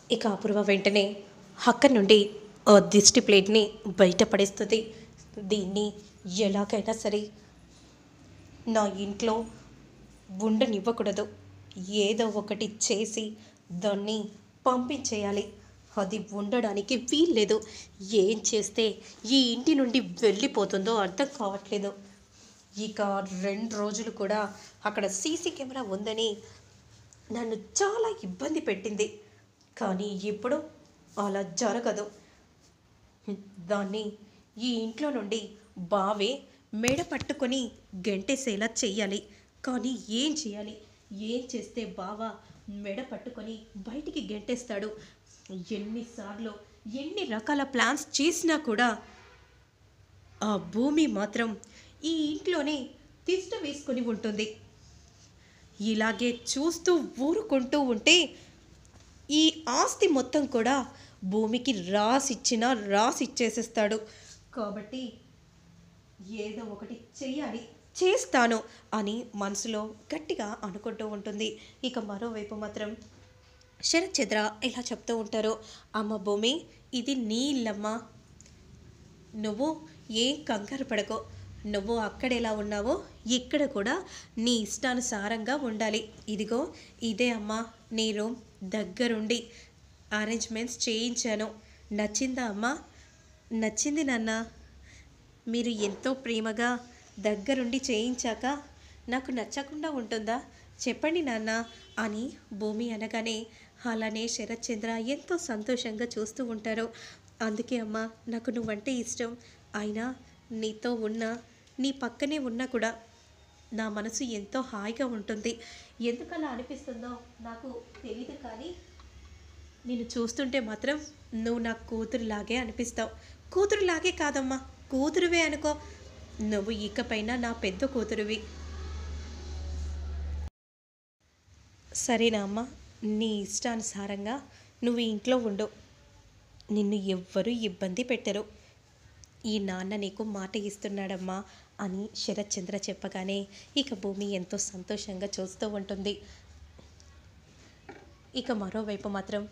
ఇక అపూర్వ వెంటనే అక్కడి నుండి ఆ దిష్టి ప్లేట్ని బయటపడేస్తుంది. దీన్ని ఎలాగైనా సరే నా ఇంట్లో ఉండనివ్వకూడదు. ఏదో ఒకటి చేసి దాన్ని పంపించేయాలి. అది ఉండడానికి వీల్లేదు. ఏం చేస్తే ఈ ఇంటి నుండి వెళ్ళిపోతుందో అర్థం కావట్లేదు. ఇక 2 రోజులు కూడా అక్కడ సీసీ కెమెరా ఉందని నన్ను చాలా ఇబ్బంది పెట్టింది. కానీ ఇప్పుడు అలా జరగదు. దాన్ని ఈ ఇంట్లో నుండి బావే మెడ పట్టుకొని గెంటేసేలా చెయ్యాలి. కానీ ఏం చేయాలి? ఏం చేస్తే బావ మెడ పట్టుకొని బయటికి గెంటేస్తాడు? ఎన్నిసార్లు ఎన్ని రకాల ప్లాన్స్ చేసినా కూడా ఆ భూమి మాత్రం ఈ ఇంట్లోనే తిష్ట వేసుకొని ఉంటుంది. ఇలాగే చూస్తూ ఊరుకుంటూ ఉంటే ఈ ఆస్తి మొత్తం కూడా భూమికి రాసిచ్చినా రాసిచ్చేసేస్తాడు. కాబట్టి ఏదో ఒకటి చెయ్యాలి, చేస్తాను అని మనసులో గట్టిగా అనుకుంటూ ఉంటుంది. ఇక మరోవైపు మాత్రం శరత్ చంద్ర ఇలా చెప్తూ ఉంటారు. అమ్మ భూమి, ఇది నీ ఇల్లమ్మా. నువ్వు ఏం కంగారు పడకో. నువ్వు అక్కడ ఎలా ఉన్నావో ఇక్కడ కూడా నీ ఇష్టానుసారంగా ఉండాలి. ఇదిగో ఇదే అమ్మా నీ రూమ్. దగ్గరుండి అరేంజ్మెంట్స్ చేయించాను. నచ్చిందా అమ్మా? నచ్చింది నాన్న. మీరు ఎంతో ప్రేమగా దగ్గరుండి చేయించాక నాకు నచ్చకుండా ఉంటుందా? చెప్పండి నాన్న అని భూమి అనగానే అలానే శరత్ చంద్ర ఎంతో సంతోషంగా చూస్తూ ఉంటారు. అందుకే అమ్మా నాకు నువ్వంటే ఇష్టం. అయినా నీతో ఉన్నా, నీ పక్కనే ఉన్నా కూడా నా మనసు ఎంతో హాయిగా ఉంటుంది. ఎందుకలా అనిపిస్తుందో నాకు తెలీదు, కానీ నేను చూస్తుంటే మాత్రం నువ్వు నా కూతురులాగే అనిపిస్తావు. కూతురులాగే కాదమ్మా, కూతురువే అనుకో. నువ్వు ఇకపైన నా పెద్ద కూతురువి. సరేనా అమ్మా? నీ ఇష్టానుసారంగా నువ్వు ఇంట్లో ఉండు. నిన్ను ఎవ్వరూ ఇబ్బంది పెట్టరు. ఈ నాన్న నీకు మాట ఇస్తున్నాడమ్మా అని శరత్ చంద్ర చెప్పగానే ఇక భూమి ఎంతో సంతోషంగా చూస్తూ ఉంటుంది. ఇక మరోవైపు మాత్రం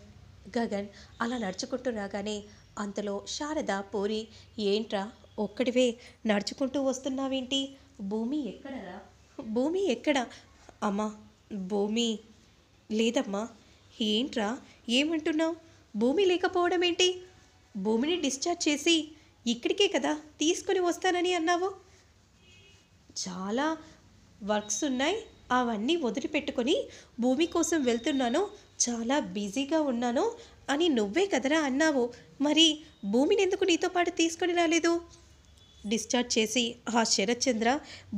గగన్ అలా నడుచుకుంటూ రాగానే అంతలో శారద పూరి, ఏంట్రా ఒక్కడివే నడుచుకుంటూ వస్తున్నావేంటి? భూమి ఎక్కడరా? భూమి ఎక్కడ? అమ్మా భూమి లేదమ్మా. ఏంట్రా ఏమంటున్నావు? భూమి లేకపోవడం ఏంటి? భూమిని డిశ్చార్జ్ చేసి ఇక్కడికే కదా తీసుకొని వస్తానని అన్నావు. చాలా వర్క్స్ ఉన్నాయి, అవన్నీ వదిలిపెట్టుకొని భూమి కోసం వెళ్తున్నాను, చాలా బిజీగా ఉన్నాను అని నువ్వే కదరా అన్నావు. మరి భూమిని ఎందుకు నీతో పాటు తీసుకొని రాలేదు? డిశ్చార్జ్ చేసి ఆ శరత్ చంద్ర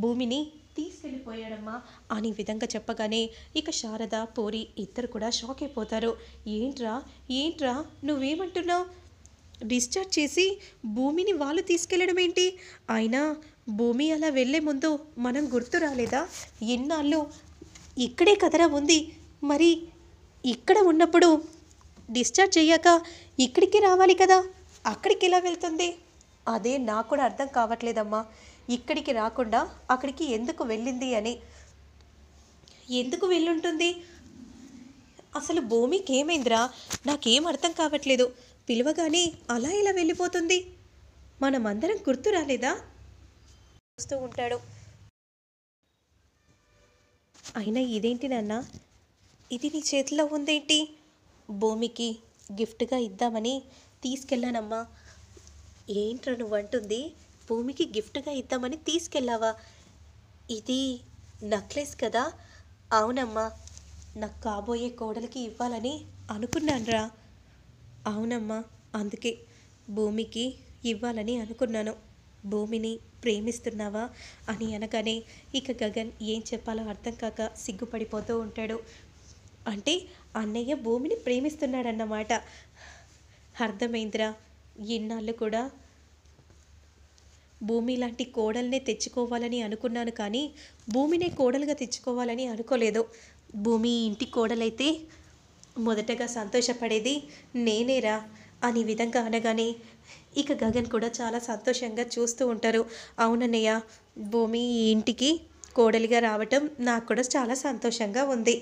భూమిని తీసుకెళ్ళిపోయాడమ్మా అని విధంగా చెప్పగానే ఇక శారద పూరి ఇద్దరు కూడా షాక్ అయిపోతారు. ఏంట్రా ఏంట్రా నువ్వేమంటున్నావు? డిశ్చార్జ్ చేసి భూమిని వాళ్ళు తీసుకెళ్ళడం ఏంటి? అయినా భూమి అలా వెళ్ళే ముందు మనం గుర్తు రాలేదా? ఎన్నాళ్ళు ఇక్కడే కదరా ఉంది. మరి ఇక్కడ ఉన్నప్పుడు డిశ్చార్జ్ అయ్యాక ఇక్కడికి రావాలి కదా, అక్కడికి ఎలా వెళ్తుంది? అదే నాకు కూడా అర్థం కావట్లేదమ్మా. ఇక్కడికి రాకుండా అక్కడికి ఎందుకు వెళ్ళింది అని. ఎందుకు వెళ్ళుంటుంది? అసలు భూమికి ఏమైందిరా? నాకేం అర్థం కావట్లేదు. పిలవగానే అలా ఇలా వెళ్ళిపోతుంది. మనమందరం గుర్తు రాలేదా? చూస్తూ ఉంటాడు. అయినా ఇదేంటి నాన్న, ఇది నీ చేతిలో ఉందేంటి? భూమికి గిఫ్ట్గా ఇద్దామని తీసుకెళ్ళానమ్మా. ఏంట్రా నువ్వంటుంది? భూమికి గిఫ్ట్గా ఇద్దామని తీసుకెళ్ళావా? ఇది నెక్లెస్ కదా? అవునమ్మా, నాకు కాబోయే కోడలికి ఇవ్వాలని అనుకున్నానురా. అవునమ్మా, అందుకే భూమికి ఇవ్వాలని అనుకున్నాను. భూమిని ప్రేమిస్తున్నావా అని అనగానే ఇక గగన్ ఏం చెప్పాలో అర్థం కాక సిగ్గుపడిపోతూ ఉంటాడు. అంటే అన్నయ్య భూమిని ప్రేమిస్తున్నాడన్నమాట. అర్థమైందిరా. ఇన్నాళ్ళు కూడా భూమి లాంటి కోడల్నే తెచ్చుకోవాలని అనుకున్నాను, కానీ భూమినే కోడలుగా తెచ్చుకోవాలని అనుకోలేదు. భూమి ఇంటి కోడలైతే మొదటగా సంతోషపడేది నేనేరా అని విధంగా అనగానే ఇక గగన్ కూడా చాలా సంతోషంగా చూస్తూ ఉంటారు. అవునన్నయ్య, భూమి ఈ ఇంటికి కోడలిగా రావటం నాకు కూడా చాలా సంతోషంగా ఉంది.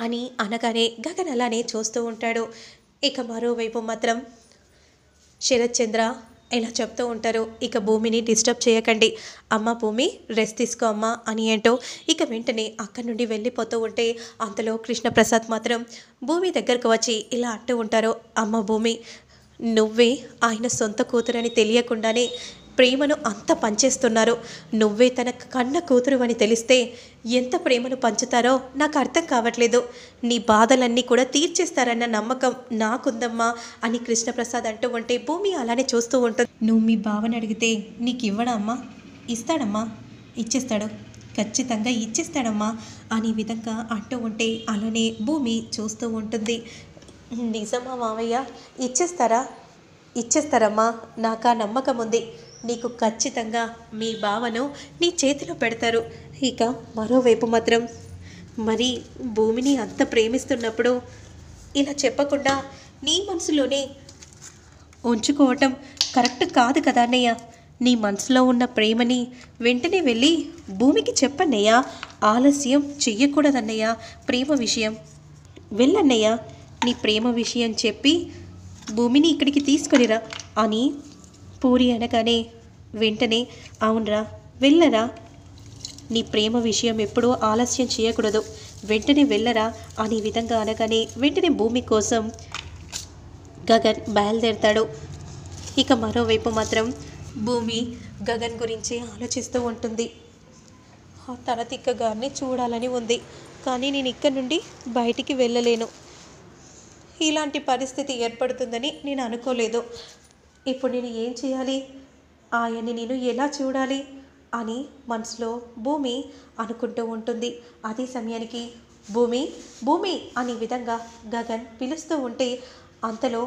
అని అనగానే గగన్ అలానే చూస్తూ ఉంటాడు. ఇక మరోవైపు మాత్రం శరత్ చంద్ర ఇలా చెప్తూ ఉంటారు. ఇక భూమిని డిస్టర్బ్ చేయకండి, అమ్మ భూమి రెస్ట్ తీసుకో అమ్మ అని ఏంటో ఇక వెంటనే అక్కడి నుండి వెళ్ళిపోతూ ఉంటే అంతలో కృష్ణప్రసాద్ మాత్రం భూమి దగ్గరకు వచ్చి ఇలా అంటూ ఉంటారు. అమ్మ భూమి, నువ్వే ఆయన సొంత కూతురని తెలియకుండానే ప్రేమను అంత పంచేస్తున్నారు. నువ్వే తన కన్న కూతురు అని తెలిస్తే ఎంత ప్రేమను పంచుతారో నాకు అర్థం కావట్లేదు. నీ బాధలన్నీ కూడా తీర్చేస్తారన్న నమ్మకం నాకుందమ్మా అని కృష్ణప్రసాద్ అంటూ ఉంటే భూమి అలానే చూస్తూ ఉంటుంది. నువ్వు మీ బావని అడిగితే నీకు ఇవ్వడా అమ్మా? ఇస్తాడమ్మా, ఇచ్చేస్తాడు, ఖచ్చితంగా ఇచ్చేస్తాడమ్మా అనే విధంగా అంటూ ఉంటే అలానే భూమి చూస్తూ ఉంటుంది. నిజమా మావయ్య? ఇచ్చేస్తారమ్మా, నాకు ఆ నమ్మకం ఉంది. నీకు ఖచ్చితంగా మీ బావను నీ చేతిలో పెడతారు. ఇక మరోవైపు మాత్రం మరి భూమిని అంత ప్రేమిస్తున్నప్పుడు ఇలా చెప్పకుండా నీ మనసులోనే ఉంచుకోవటం కరెక్ట్ కాదు కదా అన్నయ్య. నీ మనసులో ఉన్న ప్రేమని వెంటనే వెళ్ళి భూమికి చెప్పన్నయ్య. ఆలస్యం చెయ్యకూడదన్నయ్య. ప్రేమ విషయం వెళ్ళన్నయ్య, నీ ప్రేమ విషయం చెప్పి భూమిని ఇక్కడికి తీసుకొనిరా అని పూరి అనగానే వెంటనే అవునరా వెళ్ళరా, నీ ప్రేమ విషయం ఎప్పుడూ ఆలస్యం చేయకూడదు, వెంటనే వెళ్ళరా అనే విధంగా అనగానే వెంటనే భూమి కోసం గగన్ బయలుదేరతాడు. ఇక మరోవైపు మాత్రం భూమి గగన్ గురించి ఆలోచిస్తూ ఉంటుంది. తన తిక్క గారిని చూడాలని ఉంది, కానీ నేను ఇక్కడ నుండి బయటికి వెళ్ళలేను. ఇలాంటి పరిస్థితి ఏర్పడుతుందని నేను అనుకోలేదు. ఇప్పుడు నేను ఏం చేయాలి, ఆయన్ని నేను ఎలా చూడాలి అని మనసులో భూమి అనుకుంటూ ఉంటుంది. అదే సమయానికి భూమి భూమి అనే విధంగా గగన్ పిలుస్తూ ఉంటే అంతలో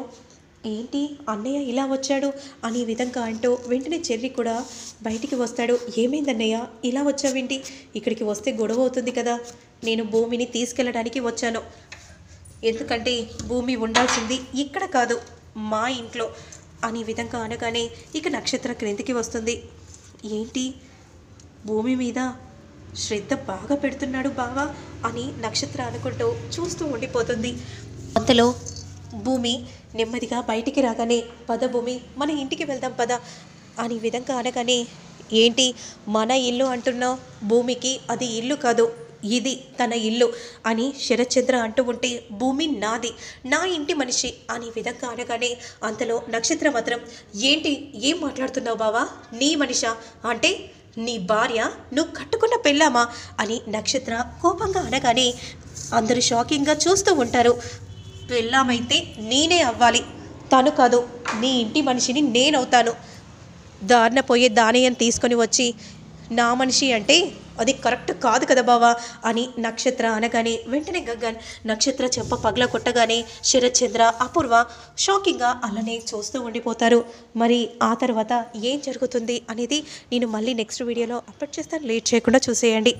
ఏంటి అన్నయ్య ఇలా వచ్చాడు అనే విధంగా అంటూ వెంటనే చెర్రి కూడా బయటికి వస్తాడు. ఏమైందన్నయ్య ఇలా వచ్చావేంటి? ఇక్కడికి వస్తే గొడవ అవుతుంది కదా. నేను భూమిని తీసుకెళ్ళడానికి వచ్చాను, ఎందుకంటే భూమి ఉండాల్సింది ఇక్కడ కాదు మా ఇంట్లో అనే విధంగా అనగానే ఇక నక్షత్ర క్రిందికి వస్తుంది. ఏంటి భూమి మీద శ్రద్ధ బాగా పెడుతున్నాడు బావా అని నక్షత్ర అనుకుంటూ చూస్తూ ఉండిపోతుంది. అంతలో భూమి నెమ్మదిగా బయటికి రాగానే పద భూమి మన ఇంటికి వెళ్దాం పద అనే విధంగా అనగానే ఏంటి మన ఇల్లు అంటున్నావు? భూమికి అది ఇల్లు కాదు, ఇది తన ఇల్లు అని శరత్చంద్ర అంటూ ఉంటే భూమి నాది, నా ఇంటి మనిషి అనే విధంగా అనగానే అంతలో నక్షత్ర మాత్రం ఏంటి ఏం మాట్లాడుతున్నావు బావా? నీ మనిషా అంటే నీ భార్య నువ్వు కట్టుకున్న పెళ్ళామా అని నక్షత్ర కోపంగా అనగానే అందరూ షాకింగ్గా చూస్తూ ఉంటారు. పెళ్ళామైతే నేనే అవ్వాలి, తను కాదు. నీ ఇంటి మనిషిని నేనవుతాను. దారిన పోయే దానయ్యని తీసుకొని వచ్చి నా మనిషి అంటే అది కరెక్ట్ కాదు కదా బావా అని నక్షత్ర అనగానే వెంటనే గగన్ నక్షత్ర చెంప పగల కొట్టగానే శరత్చంద్ర అపూర్వ షాకింగ్గా అలానే చూస్తూ ఉండిపోతారు. మరి ఆ తర్వాత ఏం జరుగుతుంది అనేది నేను మళ్ళీ నెక్స్ట్ వీడియోలో అప్లోడ్ చేస్తాను. లేట్ చేయకుండా చూసేయండి.